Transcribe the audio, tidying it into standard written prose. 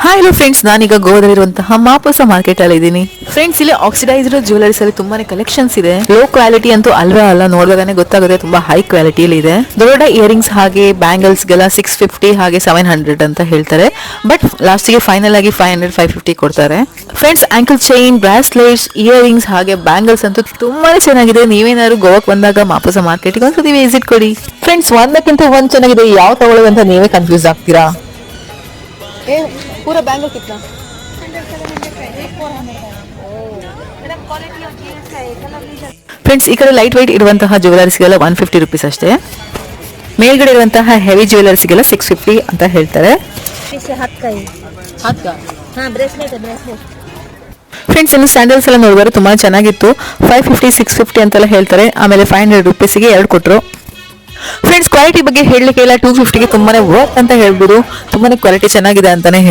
Hi hello friends, ನಾನೀಗ ಗೋವಾದಲ್ಲಿರುವಂತಹ ಮಾಪಸ market ಅಲ್ಲಿ ಇದ್ದೀನಿ. ಫ್ರೆಂಡ್ಸ್, ಇಲ್ಲಿ ಆಕ್ಸಿಡೈಸ್ಡ್ ಜ್ಯುವೆಲರೀಸ್ ಅಲ್ಲಿ ತುಂಬಾನೇ ಕಲೆಕ್ಷನ್ಸ್ ಇದೆ. ಲೋ ಕ್ವಾಲಿಟಿ ಅಂತೂ ಅಲ್ವೇ ಅಲ್ಲ, ನೋಡಿದಾಗನೇ ಗೊತ್ತಾಗುತ್ತೆ ತುಂಬಾ ಹೈ ಕ್ವಾಲಿಟಿಯಲ್ಲಿ ಇದೆ. ದೊಡ್ಡ ಇಯರಿಂಗ್ಸ್ ಹಾಗೆ ಬ್ಯಾಂಗಲ್ಸ್ ಗೆಲ್ಲ 650 ಹಾಗೆ 700 ಅಂತ ಹೇಳ್ತಾರೆ. ಬಟ್ ಲಾಸ್ಟಿಗೆ ಫೈನಲ್ ಆಗಿ 500 550 ಕೊಡ್ತಾರೆ. Friends, ankle chain, bracelets, earrings ಹಾಗೆ ಬ್ಯಾಂಗಲ್ಸ್ ಅಂತೂ ತುಂಬಾನೇ ಚೆನ್ನಾಗಿದೆ. ನೀವೇನಾದ್ರು ಗೋವಾಕ್ ಬಂದಾಗ ಮಾಪಸ ಮಾರ್ಕೆಟ್ಗೆ ಒಂದ್ಸತಿ ವಿಸಿಟ್ ಕೊಡಿ. ಫ್ರೆಂಡ್ಸ್, ಒಂದಕ್ಕಿಂತ ಒಂದ್ ಚೆನ್ನಾಗಿದೆ, ಯಾವ ತಗೊಳ್ಳೋದಂತ ನೀವೇ ಕನ್ಫ್ಯೂಸ್ ಆಗ್ತೀರಾ. पूरा बैंगल कितना? ಫ್ರೆಂಡ್ಸ್, ಈ ಕಡೆ ಲೈಟ್ ವೈಟ್ ಇರುವಂತಹ ಜ್ಯುವೆಲರ್ಸ್ಗೆಲ್ಲ 150 ರುಪೀಸ್ ಅಷ್ಟೇ. ಮೇಲ್ಗಡೆ ಇರುವಂತಹ ಹೆವಿ ಜ್ಯುವೆಲರ್ಸ್ಗೆಲ್ಲ 650 ಅಂತ ಹೇಳ್ತಾರೆ. ಫ್ರೆಂಡ್ಸ್, ಇನ್ನು ಸ್ಯಾಂಡಲ್ಸ್ ಎಲ್ಲ ನೋಡಿದ್ರೆ ತುಂಬಾ ಚೆನ್ನಾಗಿತ್ತು. 550 650 ಅಂತೆಲ್ಲ ಹೇಳ್ತಾರೆ. ಆಮೇಲೆ 500 ರುಪೀಸ್ಗೆ 2 ಕೊಟ್ಟರು. ಫ್ರೆಂಡ್ಸ್, ಕ್ವಾಲಿಟಿ ಬಗ್ಗೆ ಹೇಳಲಿಕ್ಕೆ ಇಲ್ಲ, 250ಗೆ ತುಂಬಾನೇ ವರ್ತ್ ಅಂತ ಹೇಳ್ಬೋದು. ತುಂಬಾನೇ ಕ್ವಾಲಿಟಿ ಚೆನ್ನಾಗಿದೆ ಅಂತಾನೆ ಹೇಳಿ